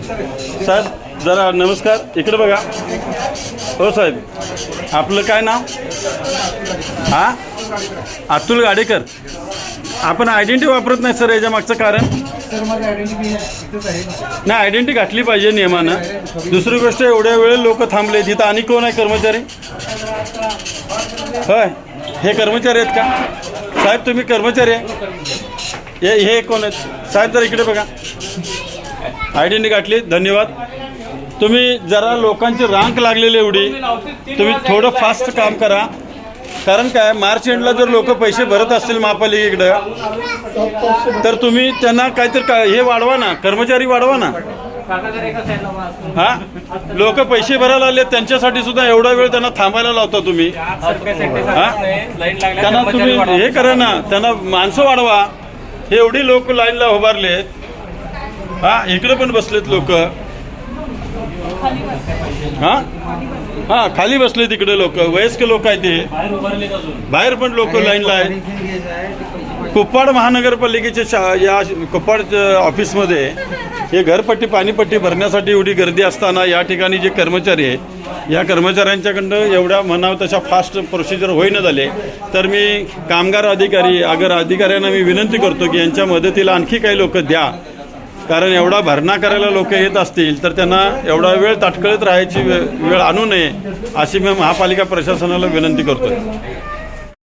साहेब जरा नमस्कार, इकडे बघा. हो साहेब, आपलं काय नाव? हां, अतुल गाडेकर. आपण आयडेंटिटी वापरत नाही सर, याच्या मागचं कारण? नाही, आयडेंटिटी घातली पाहिजे नियमानं. दुसरी गोष्ट, एवढ्या वेळ लोक थांबले तिथं, आणि कोण आहे कर्मचारी? होय, हे कर्मचारी आहेत का साहेब? तुम्ही कर्मचारी आहे? हे कोण आहेत साहेब? जर इकडे बघा, आयडेंटिटी घातली, धन्यवाद. तुम्ही जरा लोकांची रांग लागलेली एवढी, तुम्ही थोडं फास्ट काम करा. कारण काय, मार्च एंडला जर लोक पैसे भरत असतील महापालिकेकडं, तर तुम्ही त्यांना काहीतरी हे वाढवा ना, कर्मचारी वाढवा ना. हां, लोक पैसे भरायला आले, त्यांच्यासाठी सुद्धा एवढा वेळ त्यांना थांबायला लावता तुम्ही. हां, त्यांना तुम्ही हे करा ना, त्यांना माणसं वाढवा. हे एवढी लोक लाईनला उभारलेत. हां, इकडे पण बसलेत लोक. हां हां, खाली बसले तिकडे लोक, वयस्क लोक आहेत ते. बाहेर पण लोक लाईनला आहेत. कुप्पाड महानगरपालिकेच्या या कुप्पाड ऑफिसमध्ये हे घरपट्टी पाणीपट्टी भरण्यासाठी एवढी गर्दी असताना या ठिकाणी जे कर्मचारी आहेत, या कर्मचाऱ्यांच्याकडनं एवढ्या म्हणावं तशा फास्ट प्रोसिजर होईना झाले. तर मी कामगार अधिकारी अधिकाऱ्यांना मी विनंती करतो की यांच्या मदतीला आणखी काही लोक द्या. कारण एवढा भरणा करायला लोक येत असतील तर त्यांना एवढा वेळ ताटकळत राहायची वेळ आणू नये, अशी मी महापालिका प्रशासनाला विनंती करतो.